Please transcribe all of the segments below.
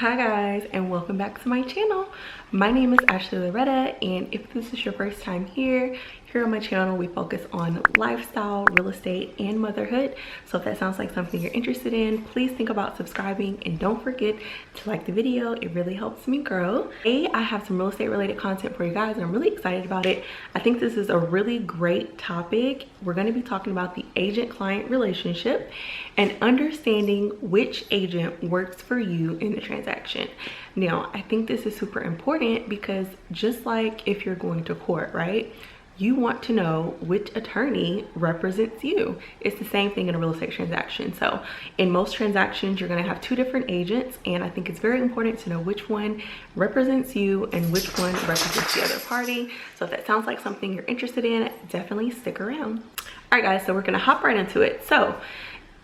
Hi guys, and welcome back to my channel. My name is ASHLILARETA, and if this is your first time here on my channel, we focus on lifestyle, real estate, and motherhood. So if that sounds like something you're interested in, please think about subscribing and don't forget to like the video. It really helps me grow. Today, I have some real estate related content for you guys, and I'm really excited about it. I think this is a really great topic. We're going to be talking about the agent-client relationship and understanding which agent works for you in the transaction. Now, I think this is super important because just like if you're going to court, right? You want to know which attorney represents you. It's the same thing in a real estate transaction. So in most transactions, you're gonna have two different agents, and I think it's very important to know which one represents you and which one represents the other party. So if that sounds like something you're interested in, definitely stick around. All right guys, so we're gonna hop right into it. So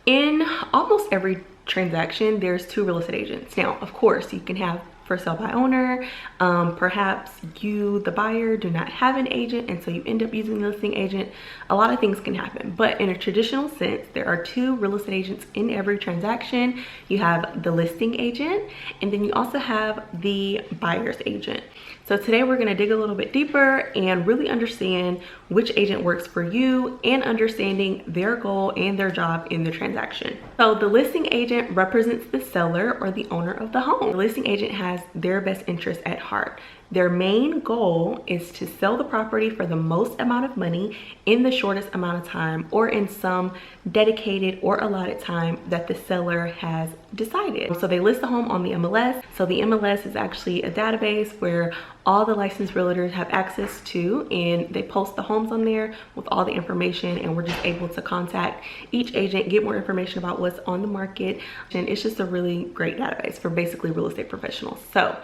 in almost every transaction, there's two real estate agents. Now, of course, you can have for sale by owner. Perhaps you, the buyer, do not have an agent, and so you end up using the listing agent. A lot of things can happen, but in a traditional sense, there are two real estate agents in every transaction. You have the listing agent, and then you also have the buyer's agent. So today we're going to dig a little bit deeper and really understand which agent works for you and understanding their goal and their job in the transaction. So the listing agent represents the seller or the owner of the home. The listing agent has their best interest at heart. Their main goal is to sell the property for the most amount of money in the shortest amount of time, or in some dedicated or allotted time that the seller has decided. So they list the home on the MLS. So the MLS is actually a database where all the licensed realtors have access to, and they post the homes on there with all the information, and we're just able to contact each agent, get more information about what's on the market. And it's just a really great database for basically real estate professionals. So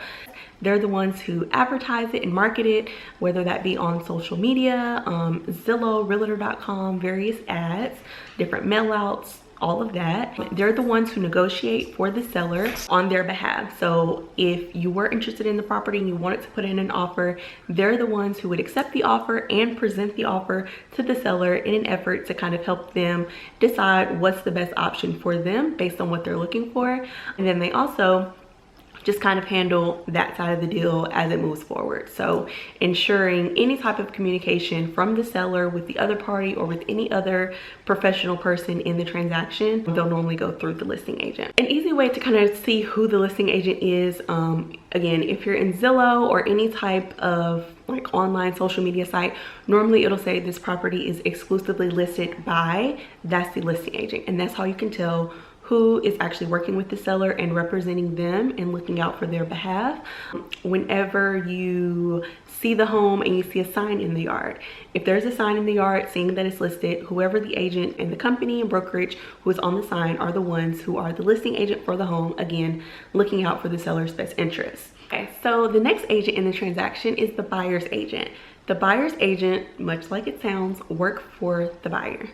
they're the ones who advertise it and market it, whether that be on social media, Zillow, Realtor.com, various ads, different mail outs, all of that. They're the ones who negotiate for the seller on their behalf. So if you were interested in the property and you wanted to put in an offer, they're the ones who would accept the offer and present the offer to the seller in an effort to kind of help them decide what's the best option for them based on what they're looking for. And then they also just kind of handle that side of the deal as it moves forward. So ensuring any type of communication from the seller with the other party or with any other professional person in the transaction, they'll normally go through the listing agent. An easy way to kind of see who the listing agent is, again, if you're in Zillow or any type of like online social media site, normally it'll say this property is exclusively listed by, that's the listing agent. And that's how you can tell who is actually working with the seller and representing them and looking out for their behalf. Whenever you see the home and you see a sign in the yard, if there's a sign in the yard saying that it's listed, whoever the agent and the company and brokerage who is on the sign are the ones who are the listing agent for the home, again, looking out for the seller's best interests. Okay, so the next agent in the transaction is the buyer's agent. The buyer's agent, much like it sounds, work for the buyer.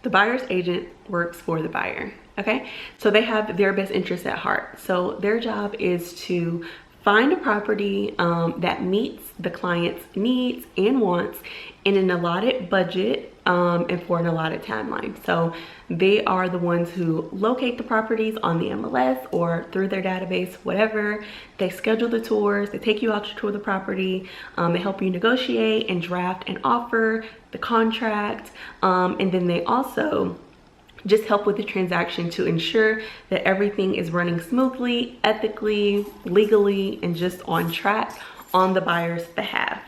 The buyer's agent works for the buyer, okay? So they have their best interests at heart. So their job is to find a property that meets the client's needs and wants in an allotted budget and for an allotted timeline. So they are the ones who locate the properties on the MLS or through their database, whatever. They schedule the tours, they take you out to tour the property, they help you negotiate and draft an offer, the contract, and then they also just help with the transaction to ensure that everything is running smoothly, ethically, legally, and just on track on the buyer's behalf.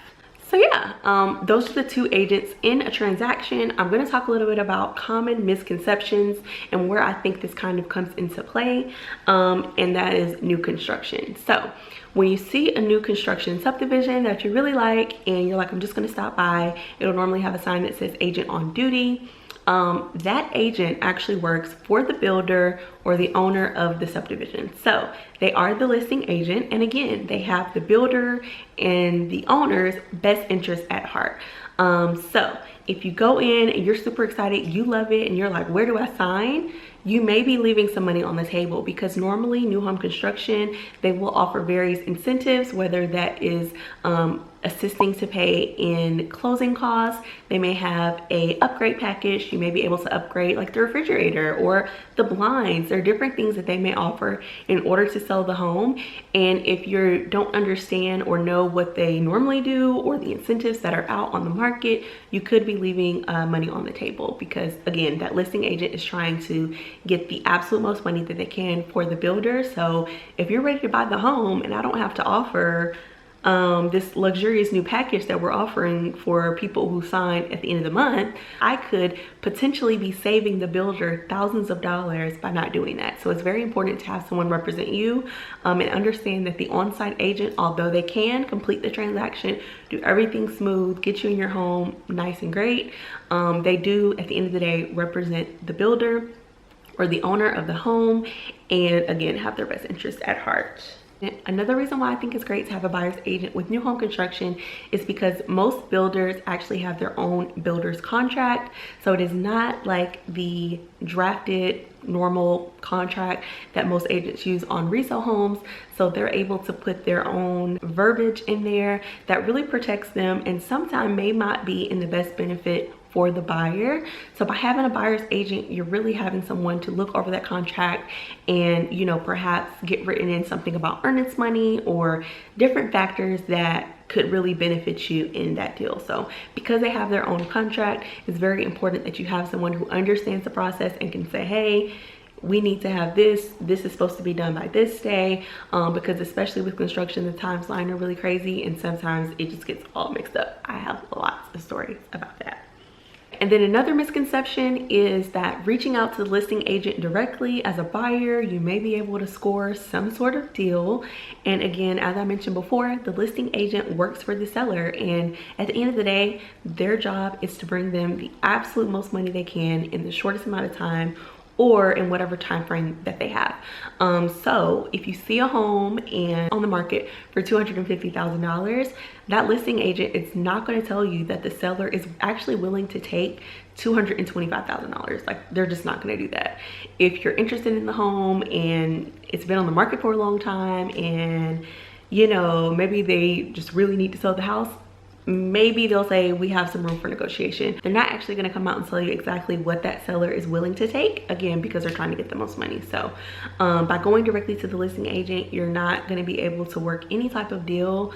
So yeah, those are the two agents in a transaction. I'm going to talk a little bit about common misconceptions and where I think this kind of comes into play, and that is new construction. So when you see a new construction subdivision that you really like and you're like, I'm just going to stop by, it'll normally have a sign that says agent on duty. That agent actually works for the builder or the owner of the subdivision. So they are the listing agent, and again, they have the builder and the owner's best interest at heart. So if you go in and you're super excited, you love it, and you're like, where do I sign? You may be leaving some money on the table, because normally new home construction, they will offer various incentives, whether that is assisting to pay in closing costs. They may have a upgrade package. You may be able to upgrade like the refrigerator or the blinds. There are different things that they may offer in order to sell the home. And if you don't understand or know what they normally do or the incentives that are out on the market, you could be leaving money on the table, because again, that listing agent is trying to get the absolute most money that they can for the builder. So if you're ready to buy the home and I don't have to offer this luxurious new package that we're offering for people who sign at the end of the month, I could potentially be saving the builder thousands of dollars by not doing that. So it's very important to have someone represent you and understand that the on-site agent, although they can complete the transaction, do everything smooth, get you in your home nice and great, they do at the end of the day represent the builder or the owner of the home, and again, have their best interest at heart. Another reason why I think it's great to have a buyer's agent with new home construction is because most builders actually have their own builder's contract. So it is not like the drafted normal contract that most agents use on resale homes. So they're able to put their own verbiage in there that really protects them and sometimes may not be in the best benefit for the buyer. So by having a buyer's agent, you're really having someone to look over that contract and, you know, perhaps get written in something about earnest money or different factors that could really benefit you in that deal. So because they have their own contract, it's very important that you have someone who understands the process and can say, hey, we need to have this is supposed to be done by this day, because especially with construction, the timeline are really crazy and sometimes it just gets all mixed up. I have lots of stories about that. And then another misconception is that reaching out to the listing agent directly as a buyer, you may be able to score some sort of deal. And again, as I mentioned before, the listing agent works for the seller, and at the end of the day, their job is to bring them the absolute most money they can in the shortest amount of time, or in whatever time frame that they have. So if you see a home and on the market for $250,000, that listing agent is not going to tell you that the seller is actually willing to take $225,000. Like, they're just not going to do that. If you're interested in the home and it's been on the market for a long time and, you know, maybe they just really need to sell the house, maybe they'll say we have some room for negotiation. They're not actually going to come out and tell you exactly what that seller is willing to take, again, because they're trying to get the most money. So by going directly to the listing agent, you're not going to be able to work any type of deal.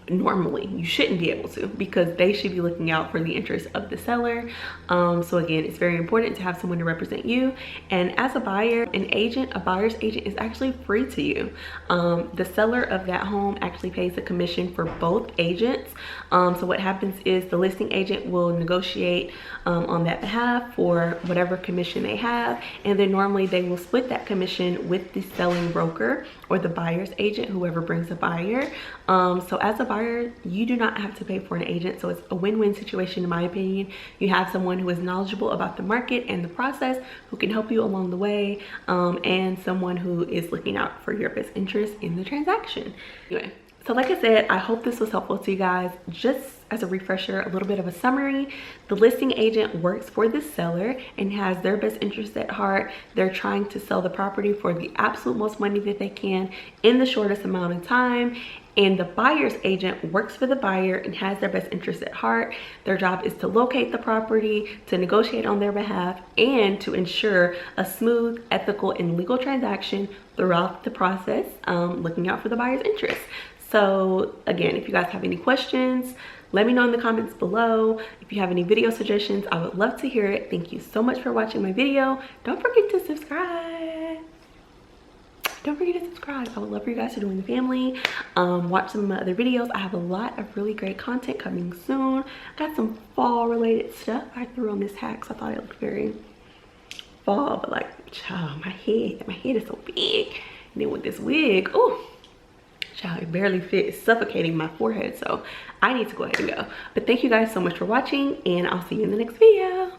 Normally you shouldn't be able to, because they should be looking out for the interests of the seller. So again, it's very important to have someone to represent you. And as a buyer, a buyer's agent is actually free to you. The seller of that home actually pays a commission for both agents. So what happens is the listing agent will negotiate on that behalf for whatever commission they have, and then normally they will split that commission with the selling broker or the buyer's agent, whoever brings a buyer. So as a buyer, you do not have to pay for an agent. So it's a win-win situation in my opinion. You have someone who is knowledgeable about the market and the process, who can help you along the way, and someone who is looking out for your best interest in the transaction. Anyway, so like I said, I hope this was helpful to you guys. Just as a refresher, a little bit of a summary: the listing agent works for the seller and has their best interest at heart. They're trying to sell the property for the absolute most money that they can in the shortest amount of time. And the buyer's agent works for the buyer and has their best interest at heart. Their job is to locate the property, to negotiate on their behalf, and to ensure a smooth, ethical, and legal transaction throughout the process, looking out for the buyer's interest. So again, if you guys have any questions, let me know in the comments below. If you have any video suggestions, I would love to hear it. Thank you so much for watching my video. Don't forget to subscribe. Don't forget to subscribe. I would love for you guys to join the family. Watch some of my other videos. I have a lot of really great content coming soon. I got some fall related stuff I threw on this hat because I thought it looked very fall, but like, child, my head is so big. And then with this wig, oh, child, it barely fits. It's suffocating my forehead, so I need to go ahead and go. But thank you guys so much for watching, and I'll see you in the next video.